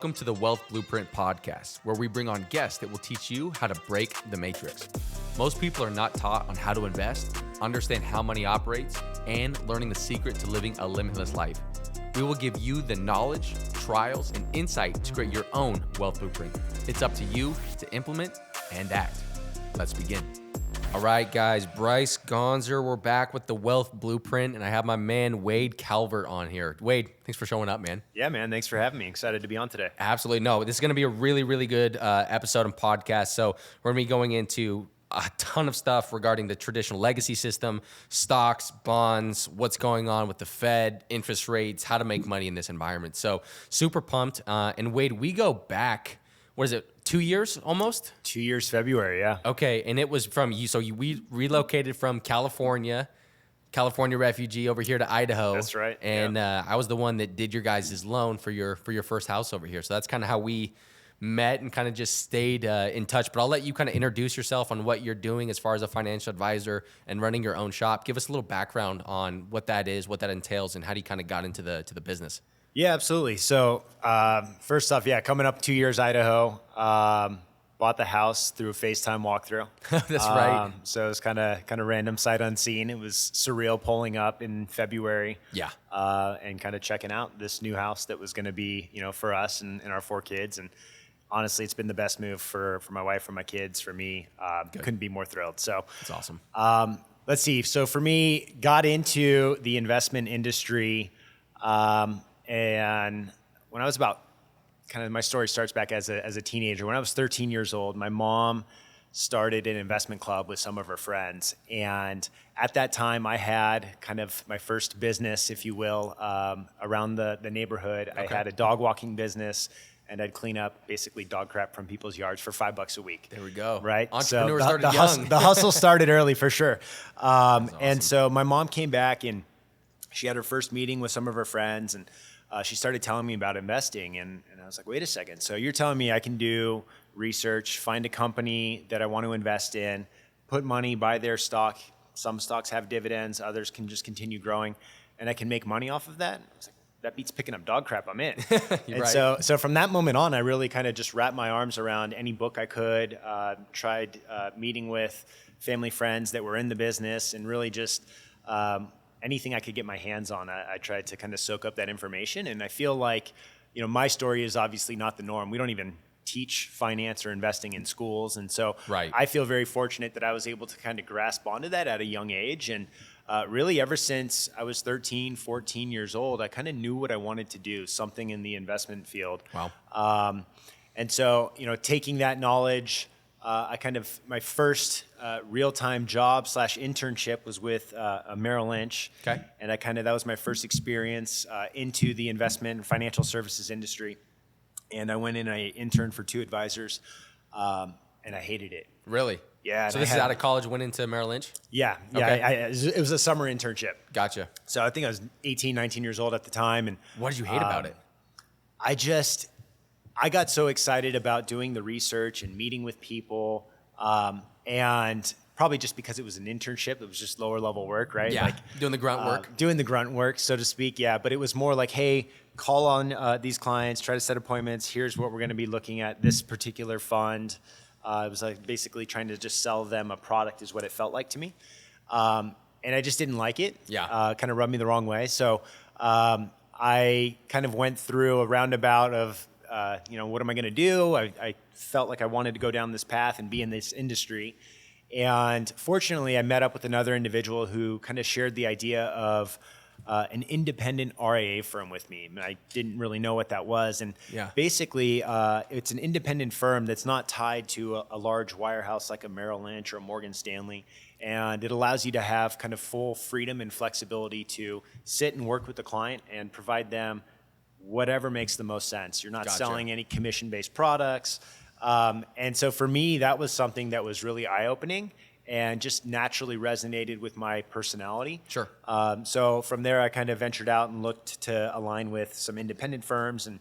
Welcome to the Wealth Blueprint Podcast, where we bring on guests that will teach you how to break the matrix. Most people are not taught on how to invest, understand how money operates, and learning the secret to living a limitless life. We will give you the knowledge, trials, and insight to create your own wealth blueprint. It's up to you to implement and act. Let's begin. All right, guys, Bryce Gonzer, we're back with the Wealth Blueprint, and I have my man Wade Calvert on here. Wade, thanks for showing up, man. Yeah, man, thanks for having me. Excited to be on today. Absolutely. No, this is going to be a really, really good episode and podcast. So we're going to be going into a ton of stuff regarding the traditional legacy system, stocks, bonds, what's going on with the Fed, interest rates, how to make money in this environment. So super pumped. And Wade, we go back, what is it, 2 years almost? 2 years February, yeah. Okay, and it was from you. So we relocated from California refugee over here to Idaho. That's right. And I was the one that did your guys' loan for your first house over here. So that's kind of how we met and kind of just stayed in touch. But I'll let you kind of introduce yourself on what you're doing as far as a financial advisor and running your own shop. Give us a little background on what that is, what that entails, and how you kind of got into the business. Yeah, absolutely. So first off, coming up 2 years Idaho. Bought the house through a FaceTime walkthrough. That's right. So it was kind of random, sight unseen. It was surreal pulling up in February. Yeah. And kind of checking out this new house that was going to be, for us and our 4 kids. And honestly, it's been the best move for my wife, for my kids, for me. Couldn't be more thrilled. So that's awesome. Let's see. So for me, got into the investment industry, and when I was about, my story starts back as a teenager. When I was 13 years old, my mom started an investment club with some of her friends. And at that time, I had kind of my first business, if you will, around the neighborhood. Okay. I had a dog walking business, and I'd clean up basically dog crap from people's yards for $5 a week. There we go. Right? Entrepreneurs started young. The hustle started early for sure. Awesome. And so my mom came back, and she had her first meeting with some of her friends, and she started telling me about investing, and I was like, wait a second. So you're telling me I can do research, find a company that I want to invest in, put money, buy their stock. Some stocks have dividends, others can just continue growing, and I can make money off of that? I was like, that beats picking up dog crap. I'm in. And right. So from that moment on, I really kind of just wrapped my arms around any book I could, tried meeting with family friends that were in the business, and really just anything I could get my hands on, I tried to kind of soak up that information. And I feel like, my story is obviously not the norm. We don't even teach finance or investing in schools. And so right. I feel very fortunate that I was able to kind of grasp onto that at a young age. And really ever since I was 13, 14 years old, I kind of knew what I wanted to do, something in the investment field. Wow. And so, taking that knowledge, my first real-time job / internship was with Merrill Lynch. Okay. And that was my first experience into the investment and financial services industry. And I went in, I interned for 2 advisors, and I hated it. Really? Yeah. So this is out of college, went into Merrill Lynch? Yeah. Okay. It was a summer internship. Gotcha. So I think I was 18, 19 years old at the time. And what did you hate about it? I got so excited about doing the research and meeting with people, and probably just because it was an internship, it was just lower level work, right? Yeah, doing the grunt work. Doing the grunt work, so to speak, yeah. But it was more like, hey, call on these clients, try to set appointments. Here's what we're going to be looking at, this particular fund. It was like basically trying to just sell them a product is what it felt like to me. And I just didn't like it. Yeah. Kind of rubbed me the wrong way. So I kind of went through a roundabout of, what am I going to do? I felt like I wanted to go down this path and be in this industry. And fortunately, I met up with another individual who kind of shared the idea of an independent RIA firm with me. I didn't really know what that was. And basically, it's an independent firm that's not tied to a large wirehouse like a Merrill Lynch or a Morgan Stanley. And it allows you to have kind of full freedom and flexibility to sit and work with the client and provide them whatever makes the most sense. You're not Gotcha. selling any commission-based products. And so for me, that was something that was really eye-opening and just naturally resonated with my personality. Sure. So from there, I kind of ventured out and looked to align with some independent firms, and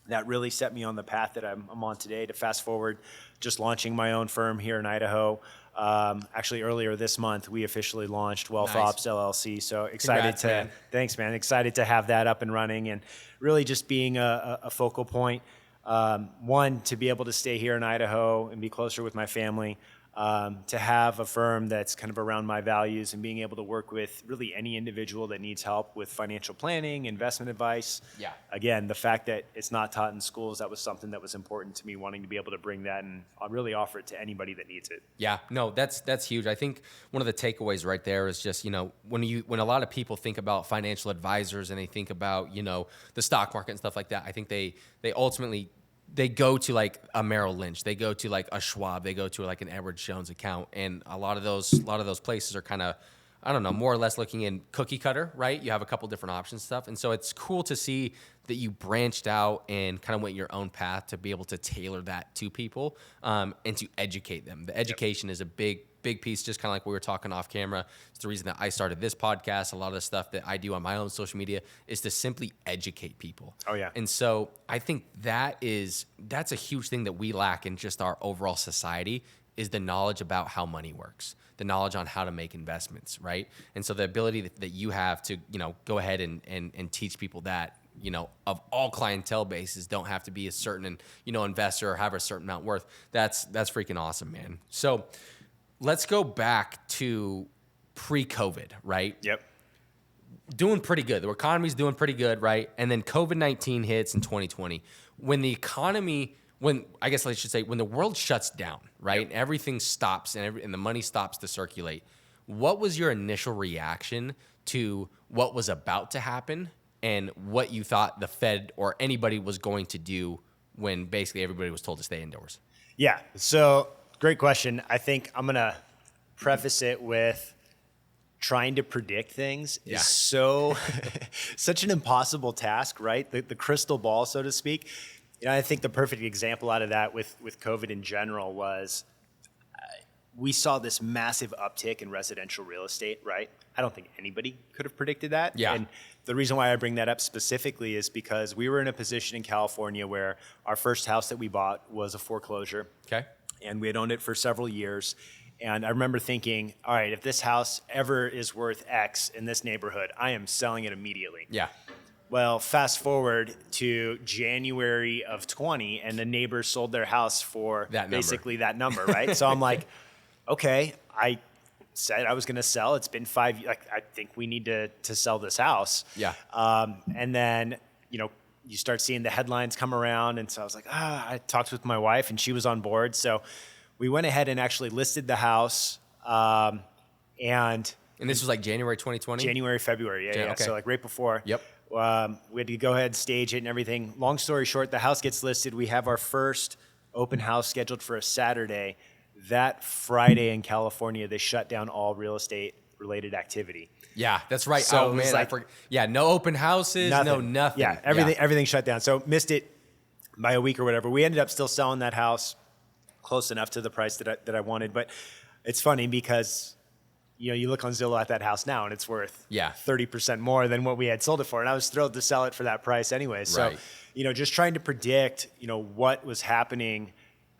that really set me on the path that I'm on today. To fast forward, just launching my own firm here in Idaho. Actually, earlier this month, we officially launched Wealth Ops LLC. So excited Congrats, man. Thanks, man. Excited to have that up and running, and really just being a focal point One, to be able to stay here in Idaho and be closer with my family, to have a firm that's kind of around my values and being able to work with really any individual that needs help with financial planning, investment advice. Yeah. Again, the fact that it's not taught in schools, that was something that was important to me, wanting to be able to bring that and really offer it to anybody that needs it. Yeah, no, that's huge. I think one of the takeaways right there is just, when a lot of people think about financial advisors and they think about, the stock market and stuff like that, I think they ultimately they go to like a Merrill Lynch, they go to like a Schwab, they go to like an Edward Jones account, and a lot of those places are kind of, I don't know, more or less looking in cookie cutter, right? You have a couple different options and stuff, and so it's cool to see that you branched out and kind of went your own path to be able to tailor that to people, and to educate them. The education is a big piece, just kind of like we were talking off camera. It's the reason that I started this podcast. A lot of the stuff that I do on my own social media is to simply educate people. Oh, yeah. And so I think that's a huge thing that we lack in just our overall society, is the knowledge about how money works, the knowledge on how to make investments, right? And so the ability that you have to, go ahead and teach people that, of all clientele bases, don't have to be a certain, investor or have a certain amount worth. That's freaking awesome, man. So let's go back to pre-COVID, right? Yep. Doing pretty good. The economy's doing pretty good, right? And then COVID-19 hits in 2020. When the world shuts down, right? Yep. And everything stops and the money stops to circulate. What was your initial reaction to what was about to happen and what you thought the Fed or anybody was going to do when basically everybody was told to stay indoors? Yeah. So great question. I think I'm going to preface it with trying to predict things is such an impossible task, right? The crystal ball, so to speak. I think the perfect example out of that with COVID in general was we saw this massive uptick in residential real estate, right? I don't think anybody could have predicted that. Yeah. And the reason why I bring that up specifically is because we were in a position in California where our first house that we bought was a foreclosure. Okay. And we had owned it for several years. And I remember thinking, all right, if this house ever is worth X in this neighborhood, I am selling it immediately. Yeah. Well, fast forward to January of 20, and the neighbors sold their house for basically that number, right? So I'm like, okay, I said I was going to sell. It's been 5 years. Like, I think we need to sell this house. Yeah. And then, you start seeing the headlines come around. And so I was like, I talked with my wife and she was on board. So we went ahead and actually listed the house. And this was like January 2020? January, February. Yeah. Okay. So like right before. Yep. We had to go ahead and stage it and everything. Long story short, the house gets listed. We have our first open house scheduled for a Saturday. That Friday in California, they shut down all real estate related activity. Yeah, that's right. So oh man, no open houses, no nothing. Yeah, everything shut down. So missed it by a week or whatever. We ended up still selling that house close enough to the price that I wanted. But it's funny because you look on Zillow at that house now and it's worth 30% more than what we had sold it for. And I was thrilled to sell it for that price anyway. So, just trying to predict, what was happening.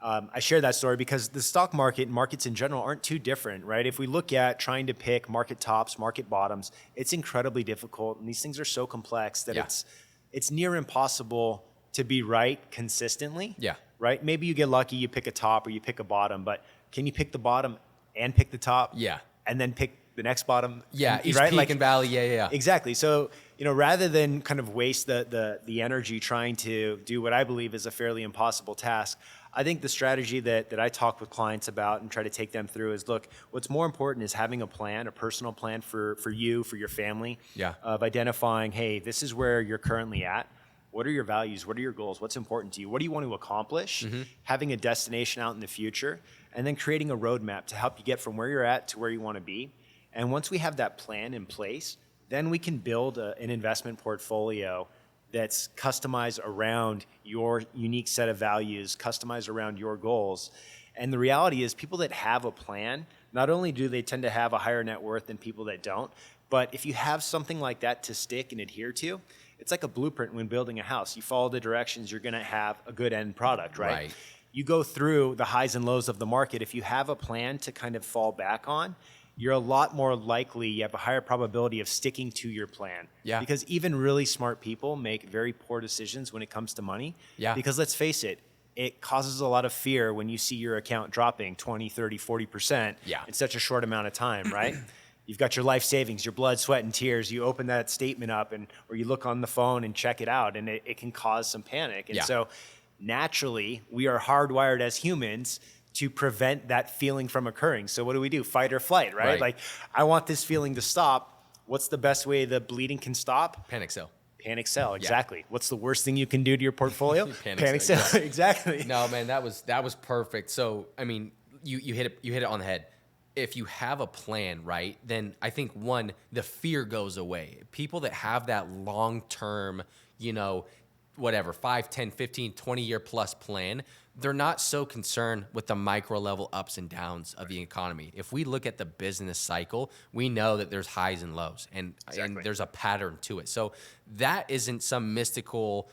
I share that story because the stock market and markets in general aren't too different, right? If we look at trying to pick market tops, market bottoms, it's incredibly difficult. And these things are so complex that it's near impossible to be right consistently. Yeah. Right? Maybe you get lucky, you pick a top or you pick a bottom, but can you pick the bottom and pick the top? Yeah. And then pick the next bottom? Yeah, each peak and valley, yeah. Exactly. So, rather than kind of waste the energy trying to do what I believe is a fairly impossible task, I think the strategy that I talk with clients about and try to take them through is, look, what's more important is having a plan, a personal plan for you, for your family, of identifying, hey, this is where you're currently at. What are your values? What are your goals? What's important to you? What do you want to accomplish? Mm-hmm. Having a destination out in the future, and then creating a roadmap to help you get from where you're at to where you want to be. And once we have that plan in place, then we can build an investment portfolio that's customized around your unique set of values, customized around your goals. And the reality is people that have a plan, not only do they tend to have a higher net worth than people that don't, but if you have something like that to stick and adhere to, it's like a blueprint when building a house. You follow the directions, you're going to have a good end product, right? You go through the highs and lows of the market. If you have a plan to kind of fall back on, you're a lot more likely, you have a higher probability of sticking to your plan. Yeah. Because even really smart people make very poor decisions when it comes to money. Yeah. Because let's face it, it causes a lot of fear when you see your account dropping 20, 30, 40% in such a short amount of time, right? You've got your life savings, your blood, sweat, and tears. You open that statement up or you look on the phone and check it out, and it can cause some panic. And so naturally, we are hardwired as humans to prevent that feeling from occurring. So what do? Fight or flight, right? Like, I want this feeling to stop. What's the best way the bleeding can stop? Panic sell. Panic sell, exactly. Yeah. What's the worst thing you can do to your portfolio? Panic sell, exactly. No, man, that was perfect. So, I mean, you hit it on the head. If you have a plan, right, then I think, one, the fear goes away. People that have that long-term, 5, 10, 15, 20-year plus plan, they're not so concerned with the micro level ups and downs of the economy. If we look at the business cycle, we know that there's highs and lows, and there's a pattern to it. So that isn't some mystical,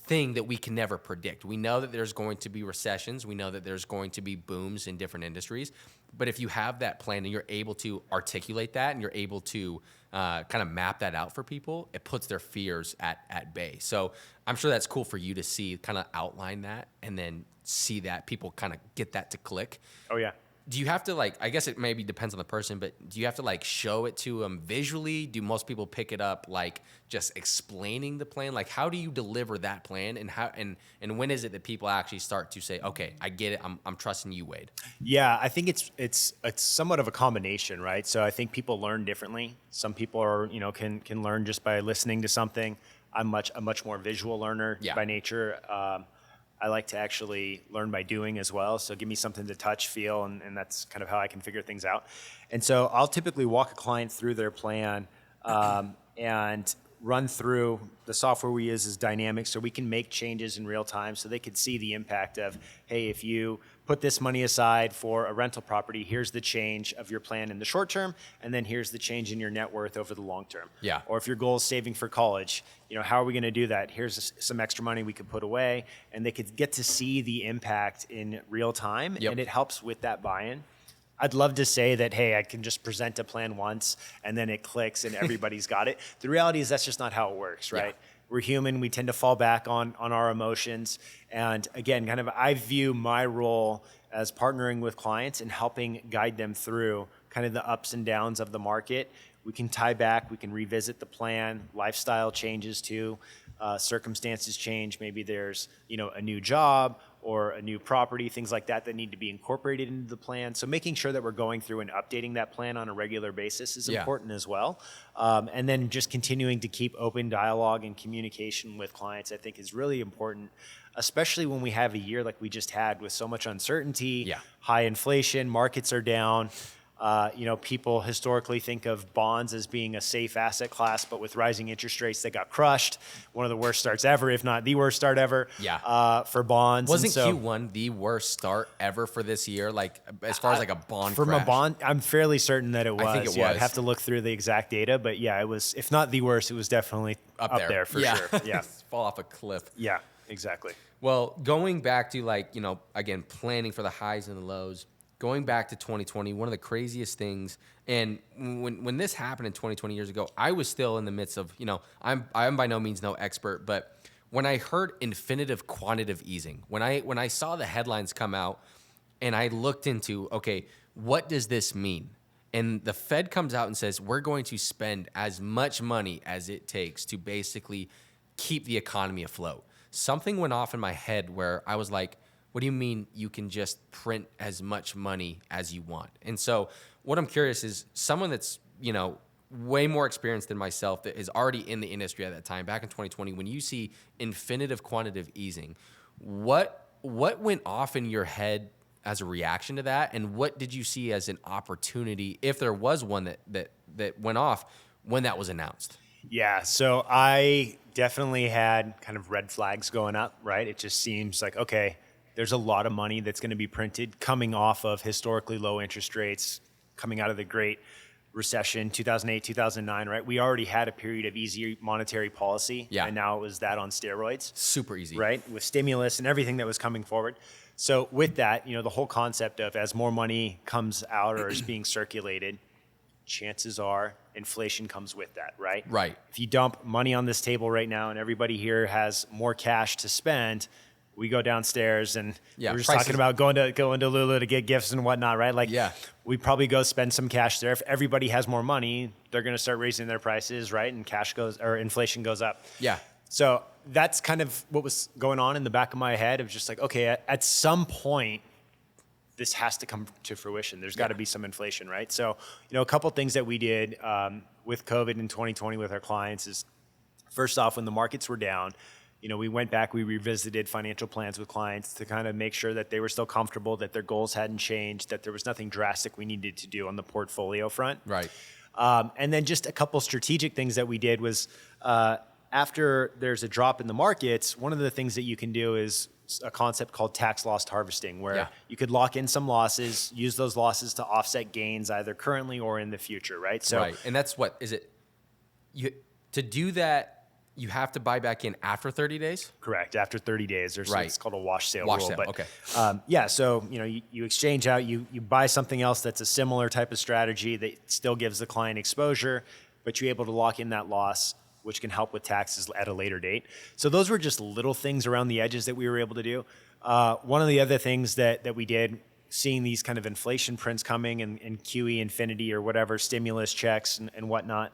thing that we can never predict. We know that there's going to be recessions. We know that there's going to be booms in different industries. But if you have that plan and you're able to articulate that and you're able to kind of map that out for people, it puts their fears at bay. So I'm sure that's cool for you to see, kind of outline that and then see that people kind of get that to click. Oh, yeah. Do you have to I guess it maybe depends on the person, but do you have to show it to them visually? Do most people pick it up just explaining the plan? How do you deliver that plan, and how and when is it that people actually start to say, okay, I get it, I'm trusting you, Wade? Yeah, I think it's somewhat of a combination, right? So I think people learn differently. Some people are, can learn just by listening to something. I'm a much more visual learner by nature. I like to actually learn by doing as well. So give me something to touch, feel, and that's kind of how I can figure things out. And so I'll typically walk a client through their plan and run through the software we use is dynamic, so we can make changes in real time so they could see the impact of, hey, if you put this money aside for a rental property, here's the change of your plan in the short term, and then here's the change in your net worth over the long term. Yeah. Or if your goal is saving for college, how are we going to do that? Here's some extra money we could put away, and they could get to see the impact in real time, and it helps with that buy-in. I'd love to say that, hey, I can just present a plan once and then it clicks and everybody's got it. The reality is that's just not how it works, right? Yeah. We're human. We tend to fall back on our emotions. And again, kind of I view my role as partnering with clients and helping guide them through kind of the ups and downs of the market. We can tie back. We can revisit the plan. Lifestyle changes too. Circumstances change. Maybe there's, a new job or a new property, things like that need to be incorporated into the plan. So making sure that we're going through and updating that plan on a regular basis is important as well. And then just continuing to keep open dialogue and communication with clients, I think, is really important, especially when we have a year like we just had with so much uncertainty, high inflation, markets are down. People historically think of bonds as being a safe asset class, but with rising interest rates, they got crushed. One of the worst starts ever, if not the worst start ever, for bonds. Wasn't Q1 the worst start ever for this year? As far as a bond from crash? A bond, I'm fairly certain that it was. I think it was. I'd have to look through the exact data, but it was, if not the worst, it was definitely up there for sure. Yeah. Fall off a cliff. Yeah, exactly. Well, going back to again, planning for the highs and the lows, going back to 2020, one of the craziest things, and when this happened in 20 years ago, I was still in the midst of, I'm by no means no expert, but when I heard infinitive quantitative easing, when I saw the headlines come out and I looked into, okay, what does this mean? And the Fed comes out and says, we're going to spend as much money as it takes to basically keep the economy afloat. Something went off in my head where I was like, what do you mean you can just print as much money as you want? And so what I'm curious is someone that's, way more experienced than myself that is already in the industry at that time, back in 2020, when you see infinitive quantitative easing, what went off in your head as a reaction to that? And what did you see as an opportunity, if there was one that went off when that was announced? Yeah, so I definitely had kind of red flags going up, right? It just seems like, okay, there's a lot of money that's going to be printed coming off of historically low interest rates, coming out of the Great recession, 2008, 2009, right? We already had a period of easy monetary policy. Yeah. And now it was that on steroids. Super easy. Right? With stimulus and everything that was coming forward. So with that, the whole concept of as more money comes out or is being circulated, chances are inflation comes with that, right? Right. If you dump money on this table right now and everybody here has more cash to spend, we go downstairs and we're just talking about going to Lulu to get gifts and whatnot, right? Like, we probably go spend some cash there. If everybody has more money, they're going to start raising their prices, right? And inflation goes up. Yeah. So that's kind of what was going on in the back of my head of just like, okay, at some point, this has to come to fruition. There's got to be some inflation, right? So, a couple things that we did with COVID in 2020 with our clients is, first off, when the markets were down, we went back, we revisited financial plans with clients to kind of make sure that they were still comfortable, that their goals hadn't changed, that there was nothing drastic we needed to do on the portfolio front. Right. And then just a couple strategic things that we did was after there's a drop in the markets, one of the things that you can do is a concept called tax loss harvesting, where you could lock in some losses, use those losses to offset gains either currently or in the future, right? So, right. And that's what, is it, to do that, you have to buy back in after 30 days? Correct. After 30 days. It's called a wash sale rule. But, okay. So, you exchange out, you buy something else that's a similar type of strategy that still gives the client exposure, but you're able to lock in that loss, which can help with taxes at a later date. So those were just little things around the edges that we were able to do. One of the other things that we did, seeing these kind of inflation prints coming and QE, Infinity, or whatever, stimulus checks and whatnot,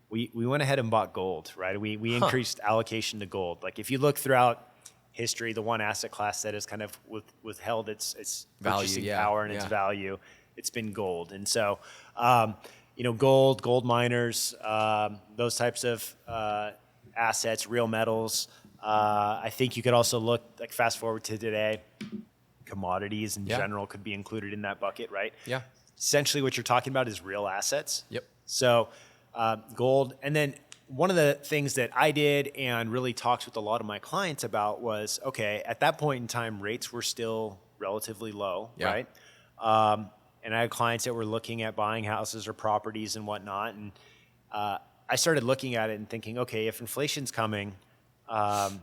we went ahead and bought gold, right? We increased allocation to gold. Like if you look throughout history, the one asset class that has kind of withheld its purchasing power and its value, it's been gold. And so, gold miners, those types of assets, real metals. I think you could also look, like fast forward to today, commodities in general could be included in that bucket, right? Yeah. Essentially what you're talking about is real assets. Yep. So gold. And then one of the things that I did and really talked with a lot of my clients about was, okay, at that point in time, rates were still relatively low, right? And I had clients that were looking at buying houses or properties and whatnot. And I started looking at it and thinking, okay, if inflation's coming and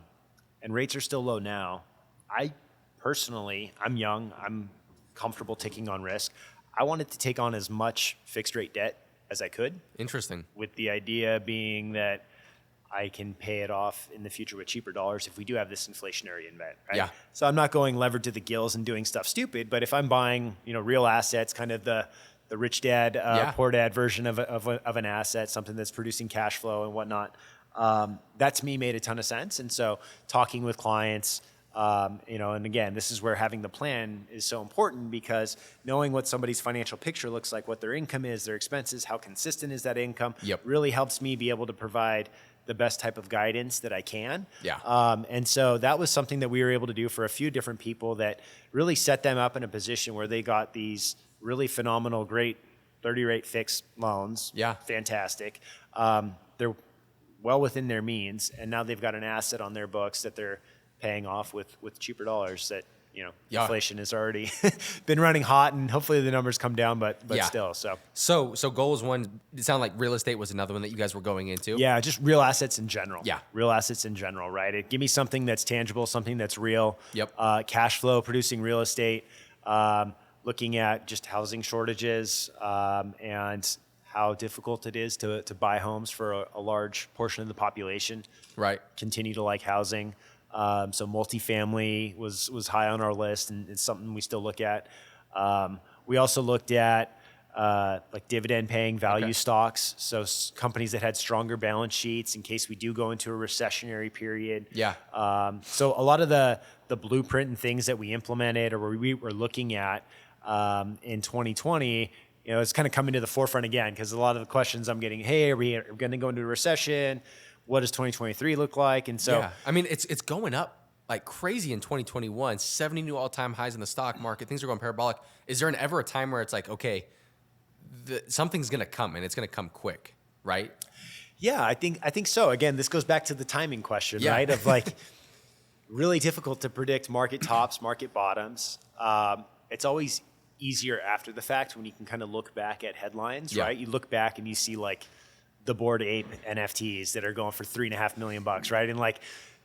rates are still low now, I'm young, I'm comfortable taking on risk. I wanted to take on as much fixed rate debt as I could. Interesting. With the idea being that I can pay it off in the future with cheaper dollars if we do have this inflationary event, right? Yeah. So I'm not going levered to the gills and doing stuff stupid, but if I'm buying, real assets, kind of the rich dad, poor dad version of an asset, something that's producing cash flow and whatnot, that to me made a ton of sense. And so talking with clients, and again, this is where having the plan is so important, because knowing what somebody's financial picture looks like, what their income is, their expenses, how consistent is that income, really helps me be able to provide the best type of guidance that I can. And so that was something that we were able to do for a few different people that really set them up in a position where they got these really phenomenal, great 30-rate fixed loans. Fantastic. They're well within their means, and now they've got an asset on their books that they're paying off with cheaper dollars that, inflation has already been running hot, and hopefully the numbers come down, but still. So gold was one. It sounded like real estate was another one that you guys were going into. Yeah, just real assets in general. Real assets in general, right? Give me something that's tangible, something that's real. Cash flow producing real estate. Looking at just housing shortages and how difficult it is to buy homes for a large portion of the population. Right. Continue to like housing. So multifamily was high on our list, and it's something we still look at. We also looked at like dividend paying value stocks. So companies that had stronger balance sheets in case we do go into a recessionary period. So a lot of the blueprint and things that we implemented or we were looking at in 2020, it's kind of coming to the forefront again, because a lot of the questions I'm getting, hey, are we going to go into a recession? What does 2023 look like? And so, I mean, it's going up like crazy in 2021, 70 new all-time highs in the stock market. Things are going parabolic. Is there ever a time where it's like, okay, something's going to come and it's going to come quick, right? Yeah, I think so. Again, this goes back to the timing question, right? Of like really difficult to predict market tops, market bottoms. It's always easier after the fact when you can kind of look back at headlines, Yeah. right? You look back and you see like the Bored Ape NFTs that are going for $3.5 million, right? And like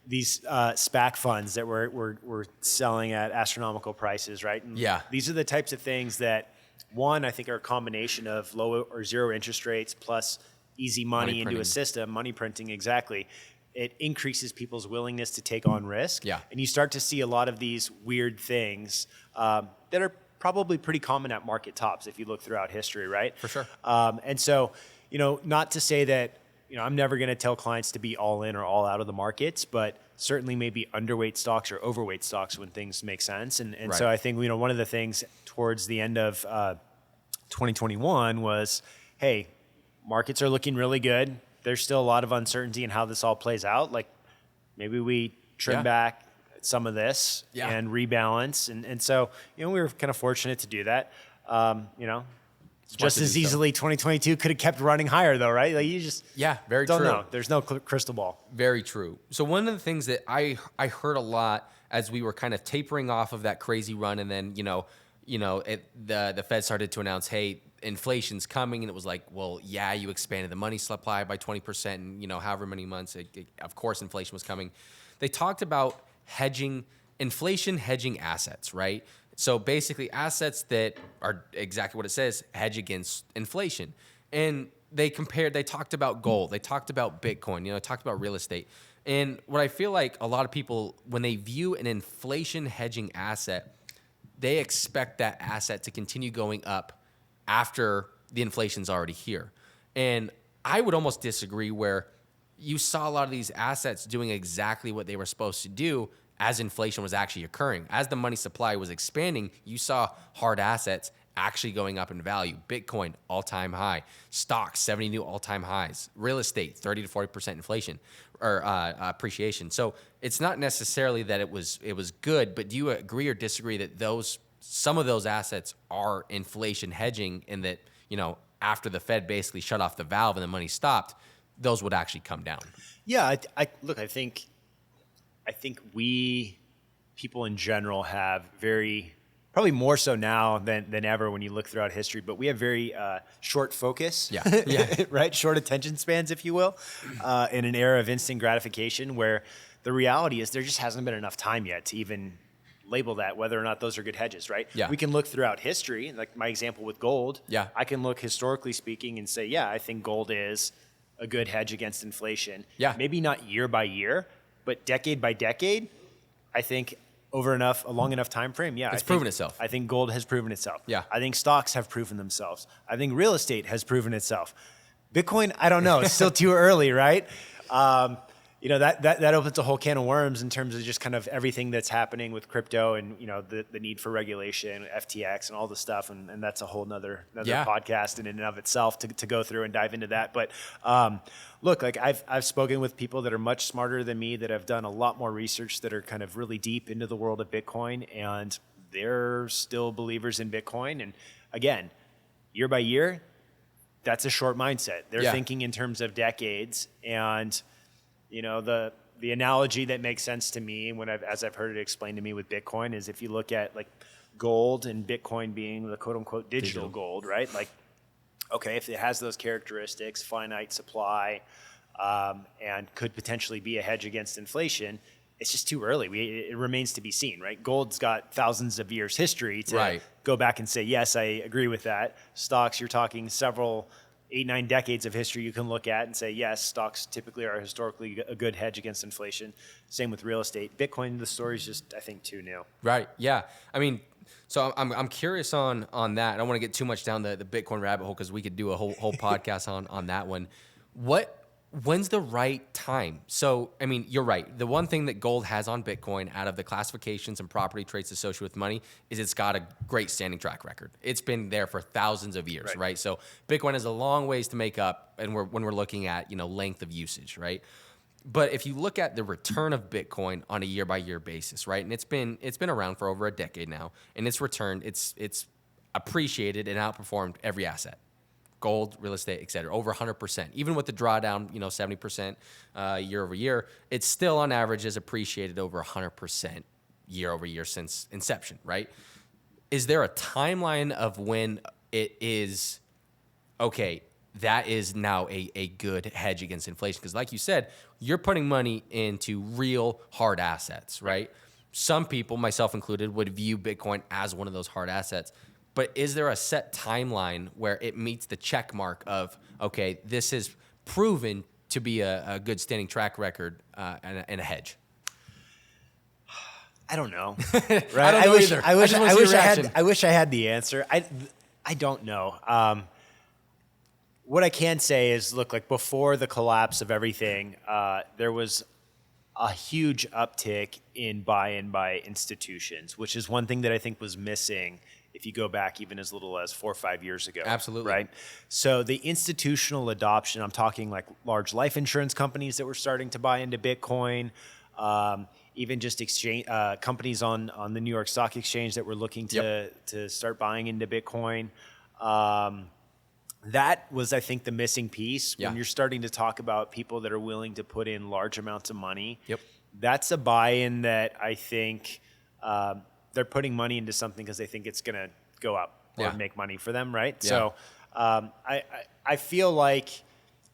these SPAC funds that were selling at astronomical prices, right? And Yeah. these are the types of things that, one, I think are a combination of low or zero interest rates plus easy money into a system, money printing, exactly. It increases people's willingness to take on risk. Yeah. And you start to see a lot of these weird things that are probably pretty common at market tops if you look throughout history, right? For sure. And so, not to say that, I'm never going to tell clients to be all in or all out of the markets, but certainly maybe underweight stocks or overweight stocks when things make sense. And Right. so I think, one of the things towards the end of 2021 was, hey, markets are looking really good. There's still a lot of uncertainty in how this all plays out. Like maybe we trim back some of this and rebalance. And so, we were kind of fortunate to do that. Just as easily 2022 could have kept running higher though, right? Like you just very don't true. know. There's no crystal ball. Very true. So one of the things that I heard a lot as we were kind of tapering off of that crazy run, and then the Fed started to announce, hey, inflation's coming, and it was like, well, yeah, you expanded the money supply by 20%, and however many months, of course, inflation was coming. They talked about inflation hedging assets, right? So basically, assets that are exactly what it says, hedge against inflation. And they talked about gold, they talked about Bitcoin, talked about real estate. And what I feel like a lot of people, when they view an inflation hedging asset, they expect that asset to continue going up after the inflation's already here. And I would almost disagree, where you saw a lot of these assets doing exactly what they were supposed to do as inflation was actually occurring. As the money supply was expanding, you saw hard assets actually going up in value. Bitcoin, all-time high. Stocks, 70 new all-time highs. Real estate, 30 to 40% inflation or appreciation. So it's not necessarily that it was good, but do you agree or disagree that some of those assets are inflation hedging, and that, after the Fed basically shut off the valve and the money stopped, those would actually come down? Yeah, I think we, people in general, have probably more so now than ever when you look throughout history, but we have very short focus, right? Short attention spans, if you will, in an era of instant gratification, where the reality is there just hasn't been enough time yet to even label that, whether or not those are good hedges, right? Yeah. We can look throughout history, like my example with gold. Yeah. I can look historically speaking and say, I think gold is a good hedge against inflation. Yeah. Maybe not year by year, but decade by decade, I think over a long enough time frame, it's proven itself. I think gold has proven itself. Yeah. I think stocks have proven themselves. I think real estate has proven itself. Bitcoin, I don't know. It's still too early, right? That opens a whole can of worms in terms of just kind of everything that's happening with crypto and, the need for regulation, FTX and all the stuff. And that's a whole nother podcast in and of itself to go through and dive into that. But look, like I've spoken with people that are much smarter than me, that have done a lot more research, that are kind of really deep into the world of Bitcoin, and they're still believers in Bitcoin. And again, year by year, that's a short mindset. They're thinking in terms of decades. And the analogy that makes sense to me, as I've heard it explained to me with Bitcoin, is if you look at like gold and Bitcoin being the quote unquote digital gold, right? Like, okay, if it has those characteristics, finite supply, and could potentially be a hedge against inflation, it's just too early. It remains to be seen, right? Gold's got thousands of years history to go back and say, yes, I agree with that. Stocks, you're talking several 8-9 decades of history you can look at and say, yes, stocks typically are historically a good hedge against inflation. Same with real estate. Bitcoin, the story's just, I think, too new. Right. Yeah. I mean, so I'm curious on that. I don't want to get too much down the Bitcoin rabbit hole, because we could do a whole podcast on that one. When's the right time? So, I mean, you're right. The one thing that gold has on Bitcoin, out of the classifications and property traits associated with money, is it's got a great standing track record. It's been there for thousands of years, right? So Bitcoin has a long ways to make up, and when we're looking at, length of usage, right? But if you look at the return of Bitcoin on a year by year basis, right? And it's been around for over a decade now, and it's returned, it's appreciated and outperformed every asset. Gold, real estate, et cetera, over 100%. Even with the drawdown, 70% year over year, it's still on average has appreciated over 100% year over year since inception, right? is there a timeline of when it is, okay, that is now a good hedge against inflation? Because like you said, you're putting money into real hard assets, right? Some people, myself included, would view Bitcoin as one of those hard assets. But is there a set timeline where it meets the check mark of, okay, this is proven to be a good standing track record and a hedge? I don't know. Right? I don't know either. I wish I had the answer. I don't know. What I can say is, look, like before the collapse of everything, there was a huge uptick in buy-in by institutions, which is one thing that I think was missing if you go back even as little as 4 or 5 years ago. Absolutely. Right? So the institutional adoption, I'm talking like large life insurance companies that were starting to buy into Bitcoin, even just exchange companies on the New York Stock Exchange that were looking to start buying into Bitcoin. That was, I think, the missing piece. When you're starting to talk about people that are willing to put in large amounts of money, that's a buy-in that I think they're putting money into something because they think it's going to go up or make money for them, right? Yeah. So I feel like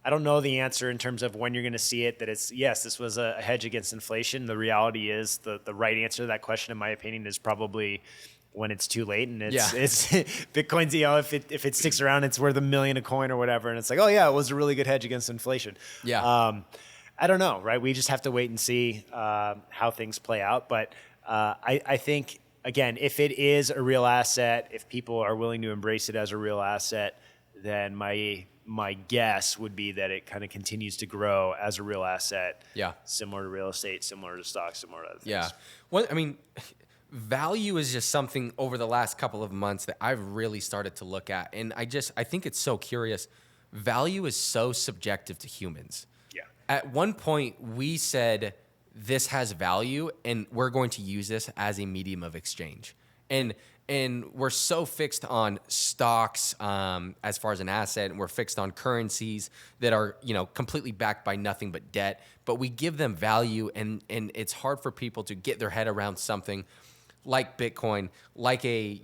I don't know the answer in terms of when you're going to see it, that it's, yes, this was a hedge against inflation. The reality is the right answer to that question, in my opinion, is probably when it's too late and it's Bitcoin's, if it sticks around, it's worth $1 million a coin or whatever. And it's like, oh yeah, it was a really good hedge against inflation. Yeah. I don't know, right? We just have to wait and see how things play out. But I think, again, if it is a real asset, if people are willing to embrace it as a real asset, then my guess would be that it kind of continues to grow as a real asset. Yeah. Similar to real estate, similar to stocks, similar to other things. Yeah. Well, I mean, value is just something over the last couple of months that I've really started to look at. And I think it's so curious. Value is so subjective to humans. Yeah. At one point, we said this has value and we're going to use this as a medium of exchange. And we're so fixed on stocks as far as an asset, and we're fixed on currencies that are, completely backed by nothing but debt. But we give them value, and it's hard for people to get their head around something like Bitcoin, like a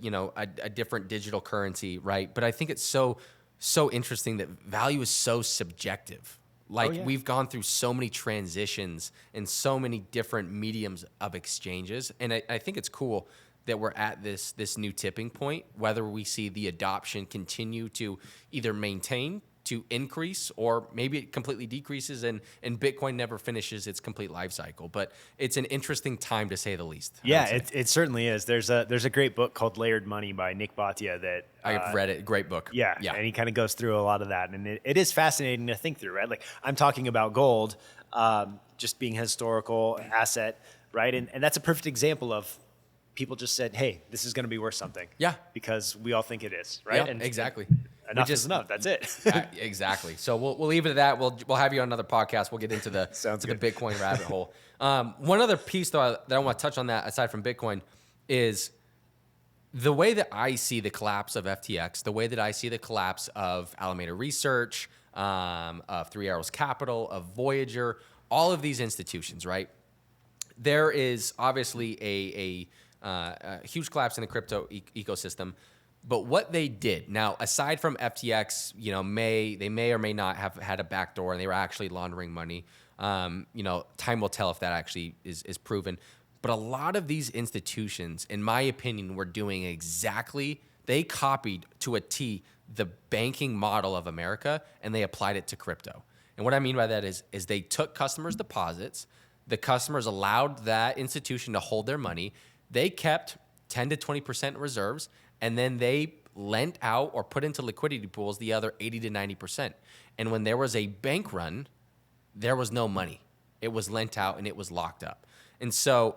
different digital currency, right? But I think it's so interesting that value is so subjective. We've gone through so many transitions and so many different mediums of exchanges, and I think it's cool that we're at this new tipping point, whether we see the adoption continue to either maintain, to increase, or maybe it completely decreases and Bitcoin never finishes its complete life cycle. But it's an interesting time, to say the least. Yeah, it certainly is. There's a great book called Layered Money by Nick Bhatia that I've read it. Great book. Yeah, and he kind of goes through a lot of that, and it is fascinating to think through, right? Like, I'm talking about gold just being a historical asset, right? And that's a perfect example of people just said, hey, this is going to be worth something. Yeah. Because we all think it is, right? Yeah, exactly. Enough is enough. That's it. Exactly. So we'll leave it at that. We'll have you on another podcast. We'll get into the Bitcoin rabbit hole. One other piece, though, that I want to touch on that, aside from Bitcoin, is the way that I see the collapse of FTX, the way that I see the collapse of Alameda Research, of Three Arrows Capital, of Voyager, all of these institutions, right? There is obviously a huge collapse in the crypto ecosystem. But what they did, now, aside from FTX, they may or may not have had a backdoor and they were actually laundering money. Time will tell if that actually is proven. But a lot of these institutions, in my opinion, were doing they copied to a T the banking model of America, and they applied it to crypto. And what I mean by that is they took customers' deposits. The customers allowed that institution to hold their money. They kept 10 to 20% reserves, and then they lent out or put into liquidity pools the other 80 to 90%. And when there was a bank run, there was no money. It was lent out and it was locked up. And so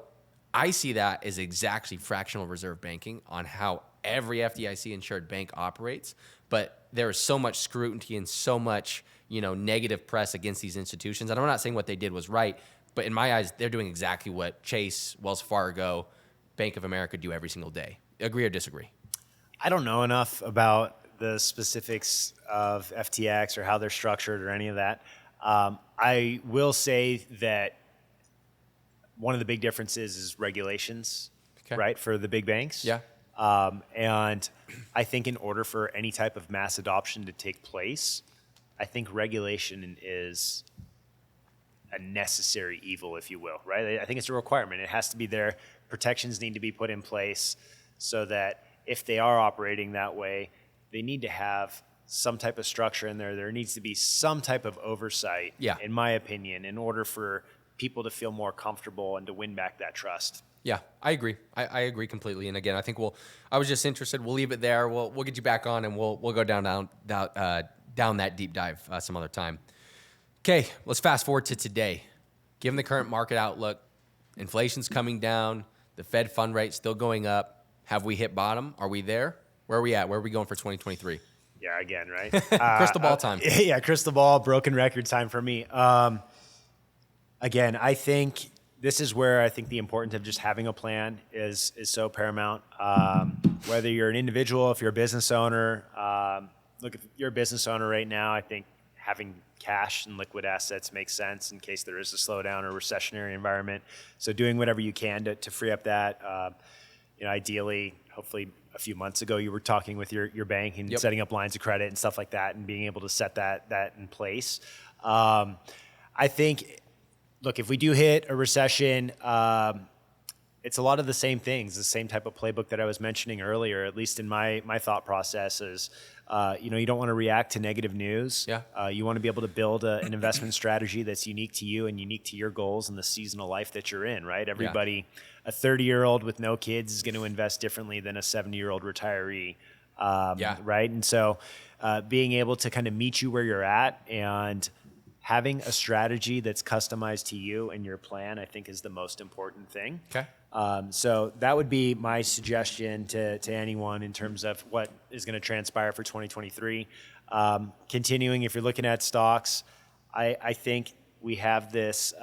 I see that as exactly fractional reserve banking on how every FDIC insured bank operates. But there is so much scrutiny and so much, negative press against these institutions. And I'm not saying what they did was right, but in my eyes, they're doing exactly what Chase, Wells Fargo, Bank of America do every single day. Agree or disagree? I don't know enough about the specifics of FTX or how they're structured or any of that. I will say that one of the big differences is regulations, right, for the big banks. Yeah. And I think in order for any type of mass adoption to take place, I think regulation is a necessary evil, if you will, right? I think it's a requirement. It has to be there. Protections need to be put in place so that if they are operating that way, they need to have some type of structure in there. There needs to be some type of oversight, in my opinion, in order for people to feel more comfortable and to win back that trust. Yeah, I agree. I agree completely. And again, I think I was just interested. We'll leave it there. We'll get you back on, and we'll go down that deep dive some other time. Okay, let's fast forward to today. Given the current market outlook, inflation's coming down, the Fed fund rate still going up. Have we hit bottom? Are we there? Where are we at? Where are we going for 2023? Yeah, again, right? Crystal ball time. Yeah, crystal ball, broken record time for me. Again, I think this is where I think the importance of just having a plan is so paramount. Whether you're an individual, if you're a business owner, look, if you're a business owner right now, I think having cash and liquid assets makes sense in case there is a slowdown or recessionary environment. So doing whatever you can to free up that. Ideally, hopefully a few months ago, you were talking with your bank and setting up lines of credit and stuff like that and being able to set that in place. I think, look, if we do hit a recession, it's a lot of the same things, the same type of playbook that I was mentioning earlier, at least in my thought process is, you don't want to react to negative news. Yeah. You want to be able to build an investment strategy that's unique to you and unique to your goals and the seasonal life that you're in, right? Everybody, a 30-year-old with no kids is going to invest differently than a 70-year-old retiree, right? And so being able to kind of meet you where you're at and having a strategy that's customized to you and your plan, I think is the most important thing. Okay. So that would be my suggestion to anyone in terms of what is going to transpire for 2023. Continuing, if you're looking at stocks, I think we have this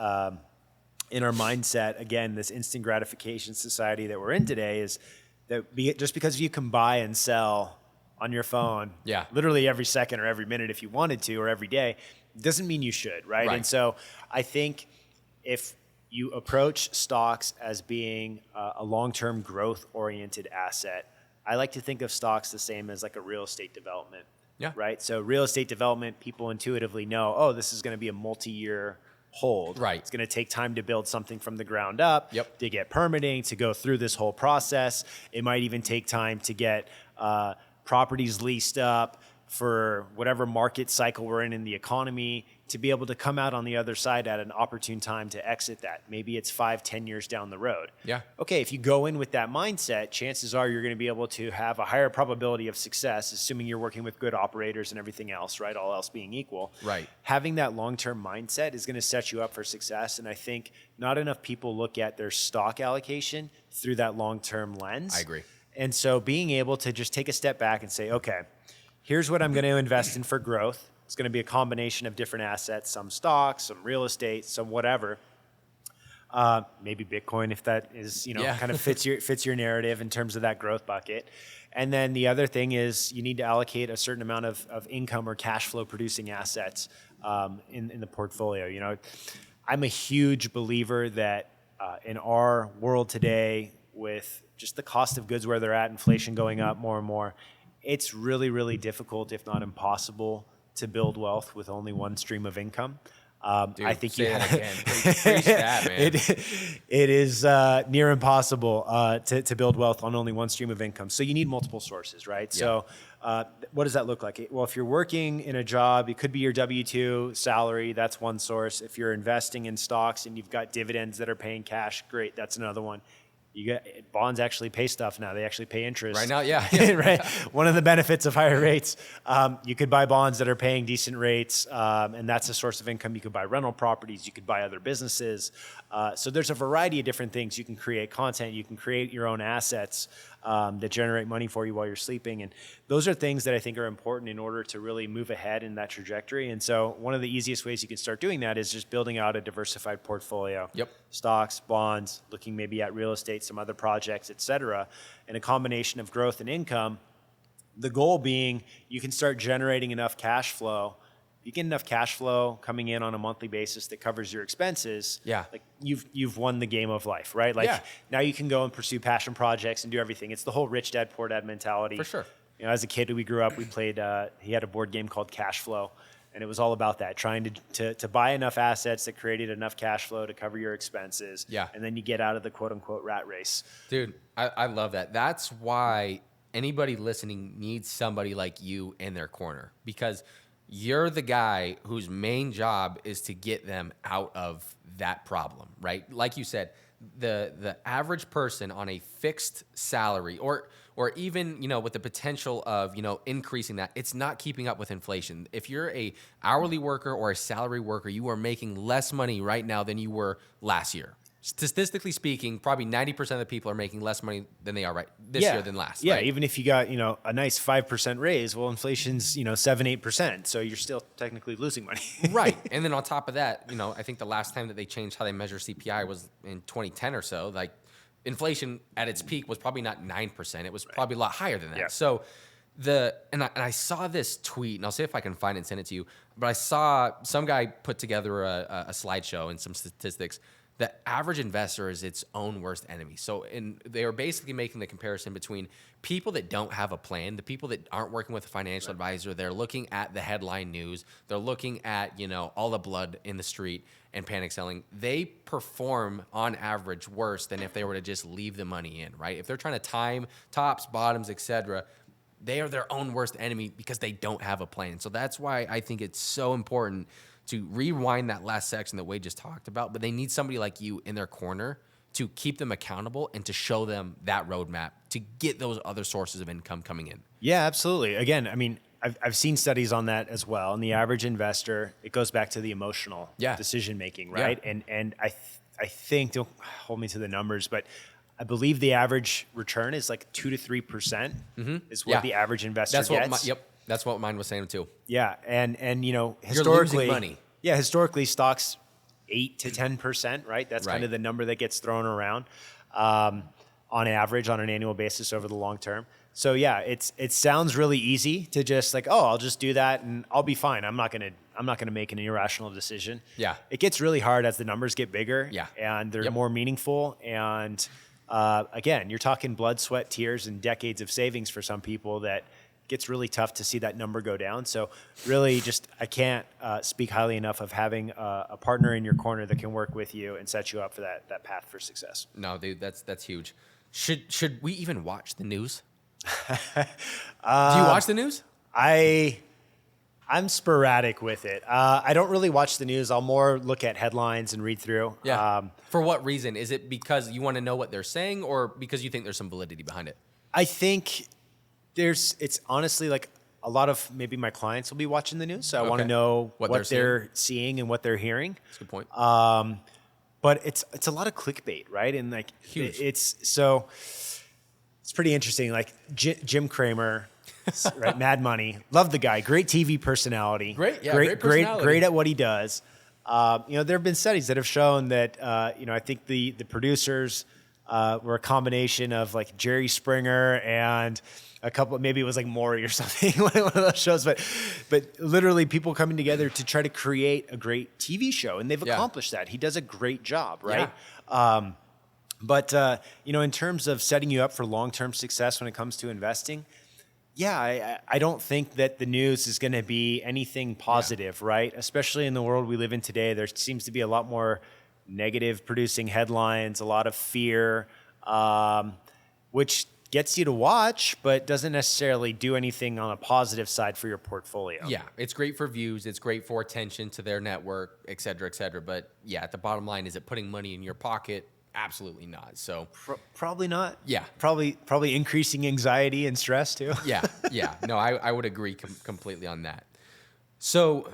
in our mindset, again, this instant gratification society that we're in today is that just because you can buy and sell on your phone literally every second or every minute if you wanted to or every day, doesn't mean you should, right? And so I think if you approach stocks as being a long-term growth-oriented asset, I like to think of stocks the same as like a real estate development, right? So real estate development, people intuitively know, oh, this is going to be a multi-year hold. Right. It's going to take time to build something from the ground up, to get permitting, to go through this whole process. It might even take time to get properties leased up for whatever market cycle we're in the economy, to be able to come out on the other side at an opportune time to exit that. Maybe it's 5-10 years down the road. Yeah. Okay, if you go in with that mindset, chances are you're going to be able to have a higher probability of success, assuming you're working with good operators and everything else, right? All else being equal. Right. Having that long-term mindset is going to set you up for success. And I think not enough people look at their stock allocation through that long-term lens. I agree. And so being able to just take a step back and say, okay, here's what I'm going to invest in for growth. It's going to be a combination of different assets, some stocks, some real estate, some whatever. Maybe Bitcoin, if that is, kind of fits your narrative in terms of that growth bucket. And then the other thing is you need to allocate a certain amount of income or cash flow producing assets in the portfolio. I'm a huge believer that in our world today, with just the cost of goods where they're at, inflation going up more and more, it's really, really difficult, if not impossible, to build wealth with only one stream of income. Dude, I think say that again. Preach that, man. It is near impossible to build wealth on only one stream of income. So you need multiple sources, right? Yeah. So what does that look like? Well, if you're working in a job, it could be your W-2 salary. That's one source. If you're investing in stocks and you've got dividends that are paying cash, great. That's another one. Bonds actually pay stuff now. They actually pay interest. Right now, yeah. Right. One of the benefits of higher rates, you could buy bonds that are paying decent rates, and that's a source of income. You could buy rental properties. You could buy other businesses. So there's a variety of different things. You can create content. You can create your own assets that generate money for you while you're sleeping. And those are things that I think are important in order to really move ahead in that trajectory. And so one of the easiest ways you can start doing that is just building out a diversified portfolio. Yep. Stocks, bonds, looking maybe at real estate, some other projects, et cetera, and a combination of growth and income. The goal being you can start generating enough cash flow you get enough cash flow coming in on a monthly basis that covers your expenses. Yeah. Like you've won the game of life, right? Like now you can go and pursue passion projects and do everything. It's the whole rich dad, poor dad mentality. For sure. You know, as a kid, we grew up, we played, he had a board game called Cash Flow. And it was all about that, trying to buy enough assets that created enough cash flow to cover your expenses. Yeah. And then you get out of the quote unquote rat race. Dude, I love that. That's why anybody listening needs somebody like you in their corner, because you're the guy whose main job is to get them out of that problem, right? Like you said, the average person on a fixed salary or even, with the potential of, increasing that, it's not keeping up with inflation. If you're a hourly worker or a salary worker, you are making less money right now than you were last year. Statistically speaking, probably 90% of the people are making less money than they are this year than last. Yeah, right? even if you got, a nice 5% raise, well, inflation's, 7-8%. So you're still technically losing money. Right. And then on top of that, I think the last time that they changed how they measure CPI was in 2010 or so. Like, inflation at its peak was probably not 9%. It was probably a lot higher than that. Yeah. So I saw this tweet, and I'll see if I can find it and send it to you. But I saw some guy put together a slideshow and some statistics. The average investor is its own worst enemy. So they are basically making the comparison between people that don't have a plan, the people that aren't working with a financial advisor. They're looking at the headline news. They're looking at, all the blood in the street and panic selling. They perform on average worse than if they were to just leave the money in, right? If they're trying to time tops, bottoms, etc., they are their own worst enemy because they don't have a plan. So that's why I think it's so important to rewind that last section that Wade just talked about, but they need somebody like you in their corner to keep them accountable and to show them that roadmap to get those other sources of income coming in. Yeah, absolutely. Again, I mean, I've seen studies on that as well. And the average investor, it goes back to the emotional decision making, right? Yeah. And I think, don't hold me to the numbers, but I believe the average return is like 2 to 3% is what the average investor gets. That's what mine was saying too. Yeah, and historically, you're losing money. Yeah, historically, stocks 8 to 10%, right? That's kind of the number that gets thrown around on average on an annual basis over the long term. So yeah, it sounds really easy to just like, oh, I'll just do that and I'll be fine. I'm not gonna make an irrational decision. Yeah, it gets really hard as the numbers get bigger. Yeah, and they're more meaningful. And again, you're talking blood, sweat, tears, and decades of savings for some people that gets really tough to see that number go down. So really I can't speak highly enough of having a partner in your corner that can work with you and set you up for that path for success. No, dude, that's huge. Should we even watch the news? Do you watch the news? I'm sporadic with it. I don't really watch the news. I'll more look at headlines and read through. Yeah. For what reason? Is it because you want to know what they're saying or because you think there's some validity behind it? I think it's honestly like a lot of maybe my clients will be watching the news. So I want to know what they're seeing and what they're hearing. That's a good point. But it's a lot of clickbait, right? And like huge. It's pretty interesting. Like Jim Cramer, right? Mad Money. Love the guy. Great TV personality. Great personality. Great at what he does. There have been studies that have shown that I think the producers were a combination of like Jerry Springer and a couple, maybe it was like Maury or something, one of those shows, but literally people coming together to try to create a great TV show, and they've accomplished that. He does a great job, right? Yeah. But in terms of setting you up for long-term success when it comes to investing, I don't think that the news is going to be anything positive, right? Especially in the world we live in today, there seems to be a lot more negative producing headlines, a lot of fear, which gets you to watch, but doesn't necessarily do anything on a positive side for your portfolio. Yeah, it's great for views. It's great for attention to their network, et cetera, et cetera. But yeah, at the bottom line, is it putting money in your pocket? Absolutely not. So probably not. Yeah. Probably increasing anxiety and stress too. Yeah. No, I would agree completely on that. So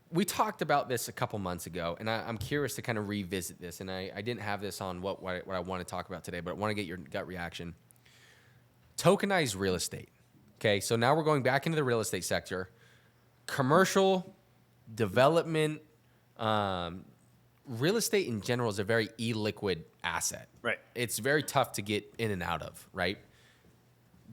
we talked about this a couple months ago, and I'm curious to kind of revisit this. And I didn't have this on what I want to talk about today, but I want to get your gut reaction. Tokenized real estate. Okay, so now we're going back into the real estate sector. Commercial development, real estate in general is a very illiquid asset. Right. It's very tough to get in and out of, right?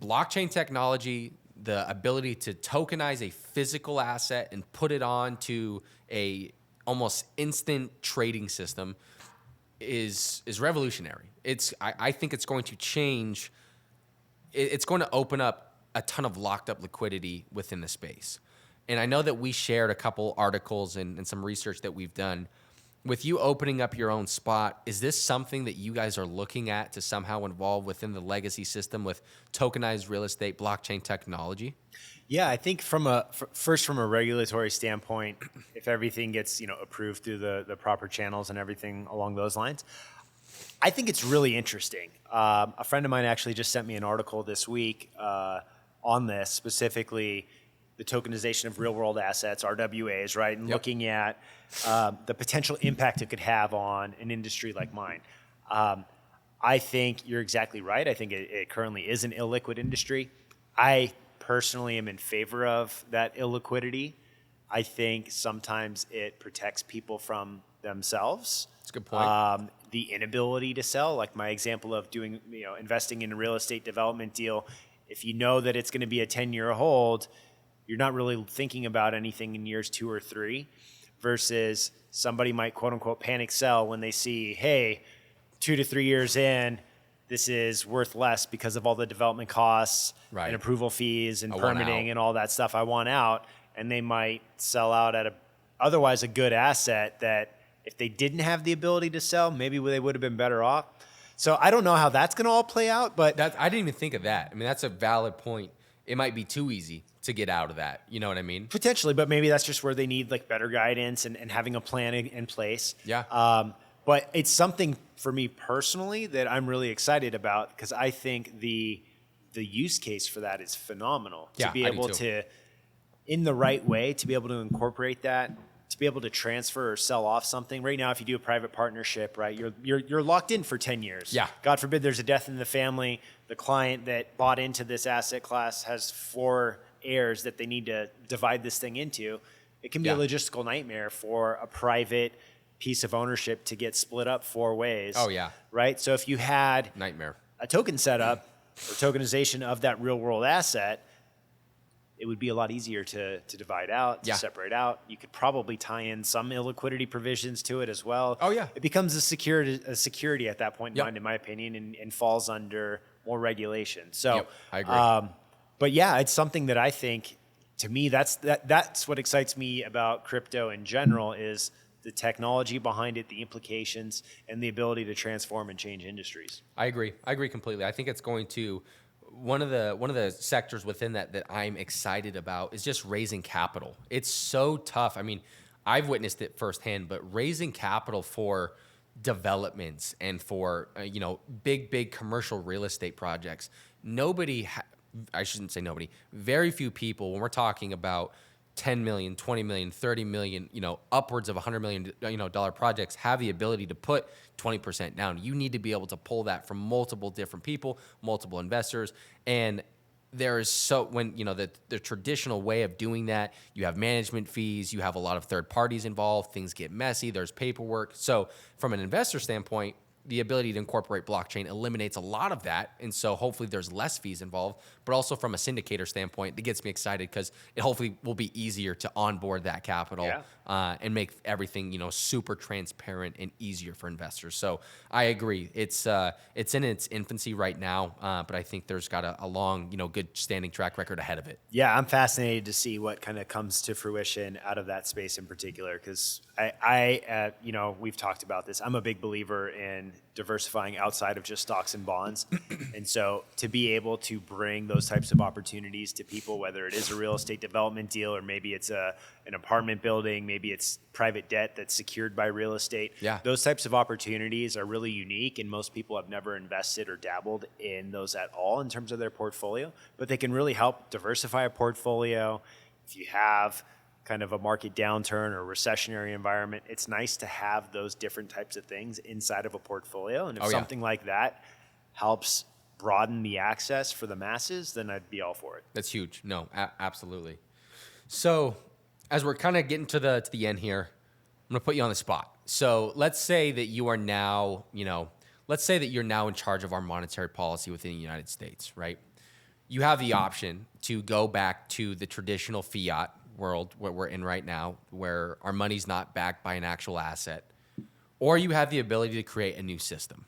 Blockchain technology, the ability to tokenize a physical asset and put it onto a almost instant trading system is revolutionary. I think it's going to change. It's going to open up a ton of locked up liquidity within the space. And I know that we shared a couple articles and some research that we've done. With you opening up your own spot, is this something that you guys are looking at to somehow involve within the legacy system with tokenized real estate blockchain technology? Yeah, I think from a regulatory standpoint, if everything gets approved through the proper channels and everything along those lines, I think it's really interesting. A friend of mine actually just sent me an article this week on this, specifically the tokenization of real-world assets, RWAs, right, and looking at the potential impact it could have on an industry like mine. I think you're exactly right. I think it currently is an illiquid industry. I personally am in favor of that illiquidity. I think sometimes it protects people from themselves. That's a good point. The inability to sell, like my example of doing, investing in a real estate development deal. If you know that it's going to be a 10-year hold, you're not really thinking about anything in years 2 or 3, versus somebody might quote unquote panic sell when they see, hey, 2 to 3 years in, this is worth less because of all the development costs and approval fees and permitting and all that stuff. I want out. And they might sell out at otherwise a good asset that if they didn't have the ability to sell, maybe they would have been better off. So I don't know how that's going to all play out, but I didn't even think of that. I mean, that's a valid point. It might be too easy to get out of that. You know what I mean? Potentially, but maybe that's just where they need like better guidance and having a plan in place. Yeah. But it's something for me personally that I'm really excited about, because I think the use case for that is phenomenal. Yeah, to be able to, in the right way, to be able to incorporate that, to be able to transfer or sell off something. Right now, if you do a private partnership, right, you're locked in for 10 years. Yeah. God forbid there's a death in the family. The client that bought into this asset class has 4 heirs that they need to divide this thing into. It can be a logistical nightmare for a private piece of ownership to get split up 4 ways. Oh, yeah. Right? So if you had Nightmare. a token setup or tokenization of that real world asset, it would be a lot easier to divide out, to separate out. You could probably tie in some illiquidity provisions to it as well. Oh, yeah. It becomes a security at that point in time, in my opinion, and falls under more regulation. So I agree. But yeah, it's something that I think, to me, that's what excites me about crypto in general, is the technology behind it, the implications, and the ability to transform and change industries. I agree completely. I think it's going to, one of the sectors within that I'm excited about is just raising capital. It's so tough. I mean, I've witnessed it firsthand, but raising capital for developments and for big commercial real estate projects, I shouldn't say nobody, very few people, when we're talking about 10 million, 20 million, 30 million, upwards of $100 million, dollar projects, have the ability to put 20% down. You need to be able to pull that from multiple different people, multiple investors. And there is when the traditional way of doing that, you have management fees, you have a lot of third parties involved, things get messy, there's paperwork. So from an investor standpoint, the ability to incorporate blockchain eliminates a lot of that. And so hopefully there's less fees involved, but also from a syndicator standpoint, that gets me excited because it hopefully will be easier to onboard that capital and make everything, super transparent and easier for investors. So I agree. It's in its infancy right now, but I think there's got a long, good standing track record ahead of it. Yeah, I'm fascinated to see what kind of comes to fruition out of that space in particular, because we've talked about this. I'm a big believer in diversifying outside of just stocks and bonds. And so to be able to bring those types of opportunities to people, whether it is a real estate development deal or maybe it's an apartment building, maybe it's private debt that's secured by real estate. Yeah. Those types of opportunities are really unique, and most people have never invested or dabbled in those at all in terms of their portfolio, but they can really help diversify a portfolio. If you have kind of a market downturn or recessionary environment, it's nice to have those different types of things inside of a portfolio. And if something like that helps broaden the access for the masses, then I'd be all for it. That's huge. No, absolutely. So as we're kind of getting to the end here, I'm going to put you on the spot. So let's say that you are now, let's say that you're now in charge of our monetary policy within the United States, right? you have the option to go back to the traditional fiat world where we're in right now, where our money's not backed by an actual asset, or you have the ability to create a new system.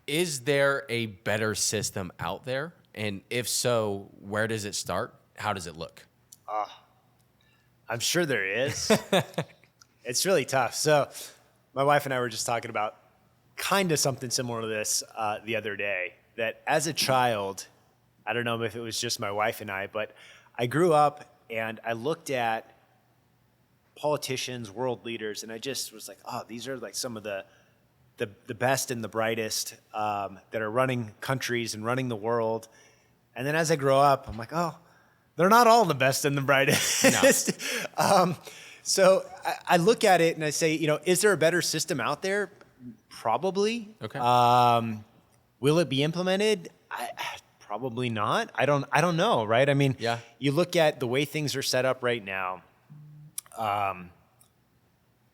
Is there a better system out there? And if so, where does it start? How does it look? I'm sure there is. It's really tough. So my wife and I were just talking about kind of something similar to this the other day, that as a child, I don't know if it was just my wife and I, but I grew up and I looked at politicians, world leaders, and I just was like, oh, these are like some of the best and the brightest that are running countries and running the world. And then as I grow up, I'm like, oh, they're not all the best and the brightest. No. So I look at it and I say, is there a better system out there? Probably. Okay. Will it be implemented? Probably not. I don't know, right? I mean, yeah. You look at the way things are set up right now.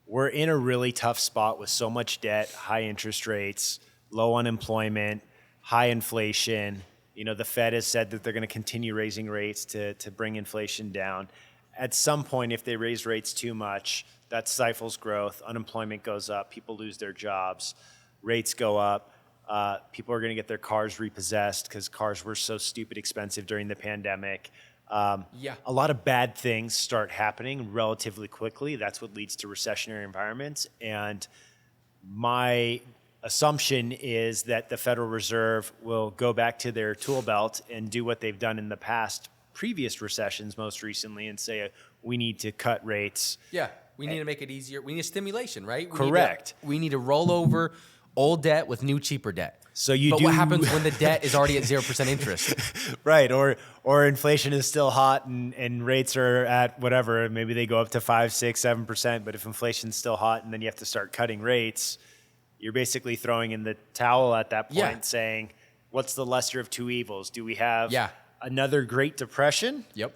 We're in a really tough spot with so much debt, high interest rates, low unemployment, high inflation. The Fed has said that they're going to continue raising rates to bring inflation down. At some point, if they raise rates too much, that stifles growth. Unemployment goes up. People lose their jobs. Rates go up. People are going to get their cars repossessed because cars were so stupid expensive during the pandemic. A lot of bad things start happening relatively quickly. That's what leads to recessionary environments. And my assumption is that the Federal Reserve will go back to their tool belt and do what they've done in the past previous recessions, most recently, and say, we need to cut rates. Yeah, we need to make it easier. We need stimulation, right? Correct. We need to roll over old debt with new, cheaper debt. But what happens when the debt is already at 0% interest? Right, or inflation is still hot and rates are at whatever, maybe they go up to 5, 6, 7%, but if inflation's still hot and then you have to start cutting rates, you're basically throwing in the towel at that point, saying, what's the lesser of two evils? Do we have another Great Depression? Yep.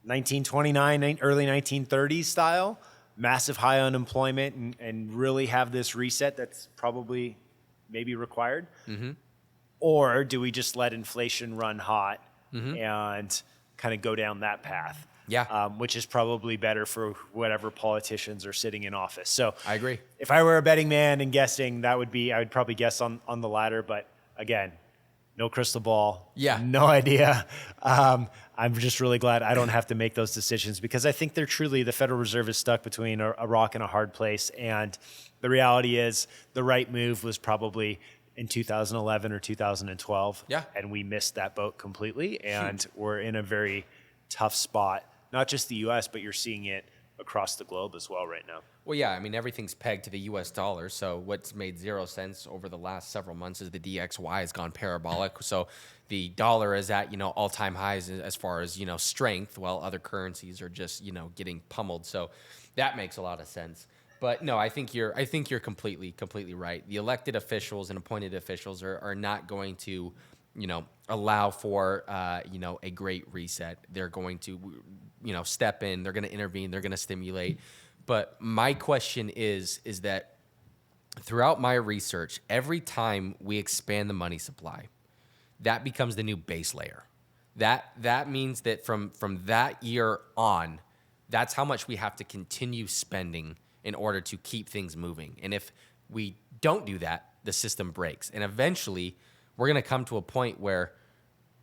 1929, early 1930s style, massive high unemployment and really have this reset that's probably maybe required? Mm-hmm. Or do we just let inflation run hot and kind of go down that path? Yeah. Which is probably better for whatever politicians are sitting in office. So I agree. If I were a betting man and guessing, I would probably guess on the latter. But again, no crystal ball. Yeah. No idea. I'm just really glad I don't have to make those decisions because I think the Federal Reserve is stuck between a rock and a hard place. And the reality is the right move was probably in 2011 or 2012. Yeah. And we missed that boat completely. And we're in a very tough spot. Not just the U.S., but you're seeing it across the globe as well right now. Well, yeah, I mean, everything's pegged to the U.S. dollar. So what's made 0 sense over the last several months is the DXY has gone parabolic. So the dollar is at, all-time highs as far as, strength, while other currencies are just, getting pummeled. So that makes a lot of sense. But no, I think you're completely right. The elected officials and appointed officials are not going to, allow for, a great reset. They're going to, step in, they're going to intervene, they're going to stimulate. But my question is that throughout my research, every time we expand the money supply, that becomes the new base layer. That means that from that year on, that's how much we have to continue spending in order to keep things moving. And if we don't do that, the system breaks. And eventually, we're going to come to a point where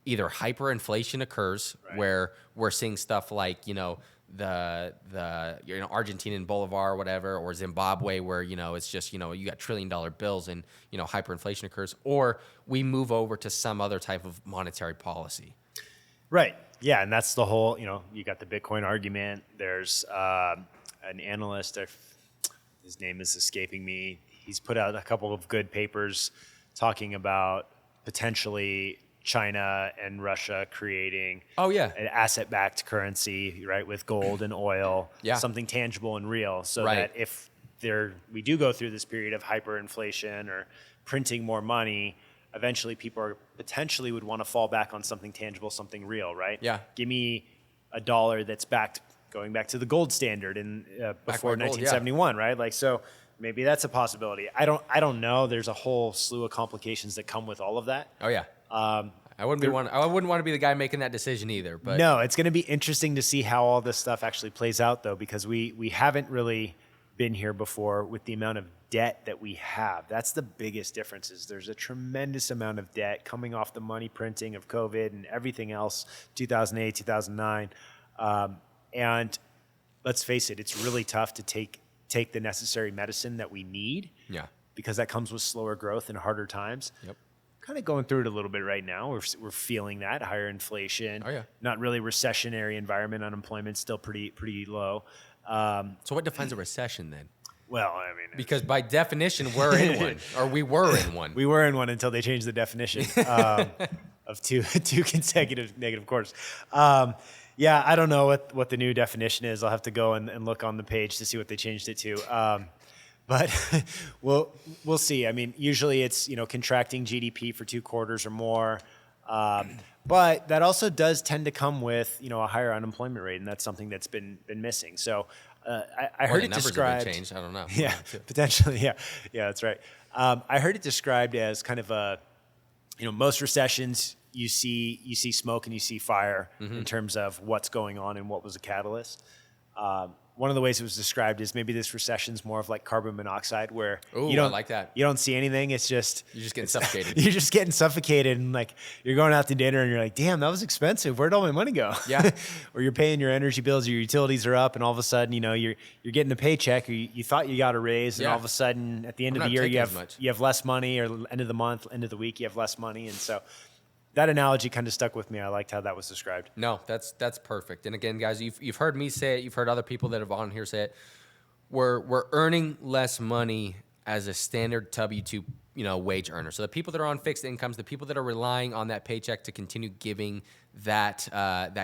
either hyperinflation occurs, where we're seeing stuff like, the Argentinian bolivar or whatever, or Zimbabwe, where, it's just, you got $1 trillion bills and, hyperinflation occurs, or we move over to some other type of monetary policy. Right. Yeah. And that's the whole, you got the Bitcoin argument. There's an analyst, his name is escaping me. He's put out a couple of good papers talking about potentially China and Russia creating an asset-backed currency, right, with gold and oil, something tangible and real, so that if we do go through this period of hyperinflation or printing more money, eventually people potentially would want to fall back on something tangible, something real, right? Yeah. Give me a dollar that's going back to the gold standard before 1971, right? Like, so maybe that's a possibility. I don't know. There's a whole slew of complications that come with all of that. Oh yeah. I wouldn't want to be the guy making that decision either. But no, it's going to be interesting to see how all this stuff actually plays out, though, because we haven't really been here before with the amount of debt that we have. That's the biggest difference. Is there's a tremendous amount of debt coming off the money printing of COVID and everything else, 2008, 2009, and let's face it, it's really tough to take the necessary medicine that we need. Yeah. Because that comes with slower growth and harder times. Yep. Kind of going through it a little bit right now. We're feeling that higher inflation. Oh yeah. Not really recessionary environment. Unemployment's still pretty low. So what defines a recession then? Well, I mean, Because by definition, we're in one, or we were in one. we were in one until they changed the definition of two consecutive negative quarters. Yeah, I don't know what the new definition is. I'll have to go and look on the page to see what they changed it to. But we'll see. I mean, usually it's contracting GDP for 2 quarters or more. But that also does tend to come with a higher unemployment rate, and that's something that's been missing. So I heard it described. Changed. I don't know. Yeah, potentially. Yeah, that's right. I heard it described as kind of a, most recessions you see smoke and you see fire in terms of what's going on and what was a catalyst. One of the ways it was described is maybe this recession's more of like carbon monoxide, where I like that. You don't see anything. It's just you're just getting suffocated. You're just getting suffocated, and like you're going out to dinner and you're like, damn, that was expensive. Where'd all my money go? Yeah. Or you're paying your energy bills, your utilities are up, and all of a sudden, you're getting a paycheck, or you thought you got a raise, and all of a sudden at the end of the year you have less money, or end of the month, end of the week you have less money, and so. That analogy kind of stuck with me. I liked how that was described. No, that's perfect. And again, guys, you've heard me say it. You've heard other people that have on here say it. We're earning less money as a standard W-2 wage earner. So the people that are on fixed incomes, the people that are relying on that paycheck to continue giving that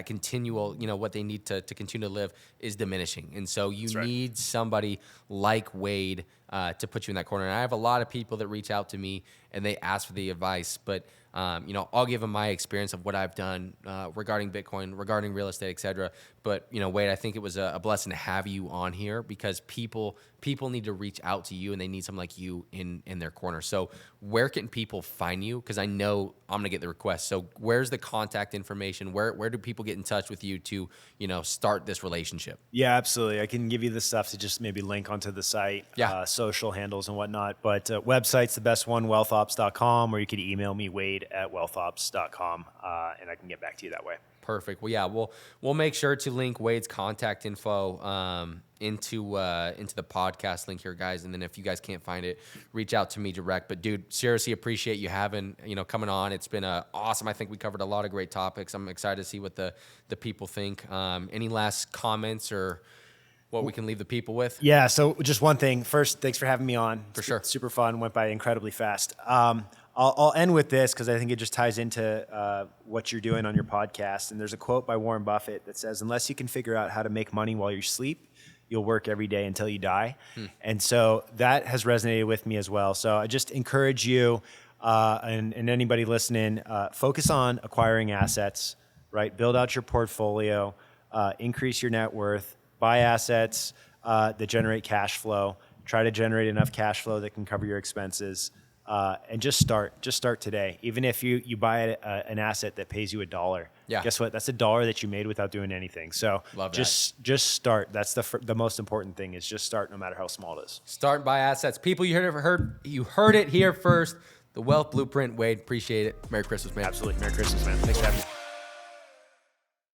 continual what they need to continue to live is diminishing. And so you need somebody like Wade to put you in that corner. And I have a lot of people that reach out to me and they ask for the advice, but I'll give them my experience of what I've done regarding Bitcoin, regarding real estate, et cetera. But, Wade, I think it was a blessing to have you on here because people need to reach out to you and they need someone like you in their corner. So where can people find you? Because I know I'm going to get the request. So where's the contact information? Where do people get in touch with you to, start this relationship? Yeah, absolutely. I can give you the stuff to just maybe link onto the site, social handles and whatnot. But website's the best one, wealthops.com, or you could email me, wade@wealthops.com, and I can get back to you that way. Perfect. Well, yeah, we'll make sure to link Wade's contact info into the podcast link here, guys. And then if you guys can't find it, reach out to me direct. But dude, seriously appreciate you coming on. It's been awesome. I think we covered a lot of great topics. I'm excited to see what the people think. Any last comments or what we can leave the people with? Yeah. So just one thing. First, thanks for having me on. For sure. It's super fun. Went by incredibly fast. I'll end with this because I think it just ties into what you're doing on your podcast. And there's a quote by Warren Buffett that says, unless you can figure out how to make money while you sleep, you'll work every day until you die. And so that has resonated with me as well. So I just encourage you and anybody listening, focus on acquiring assets, right? Build out your portfolio, increase your net worth, buy assets that generate cash flow, try to generate enough cash flow that can cover your expenses. And just start today. Even if you buy an asset that pays you $1, guess what? That's $1 that you made without doing anything. So just start. That's the most important thing is just start, no matter how small it is. Start and buy assets. People, you heard it here first. The Wealth Blueprint. Wade, appreciate it. Merry Christmas, man. Absolutely. Merry Christmas, man. Thanks for having me.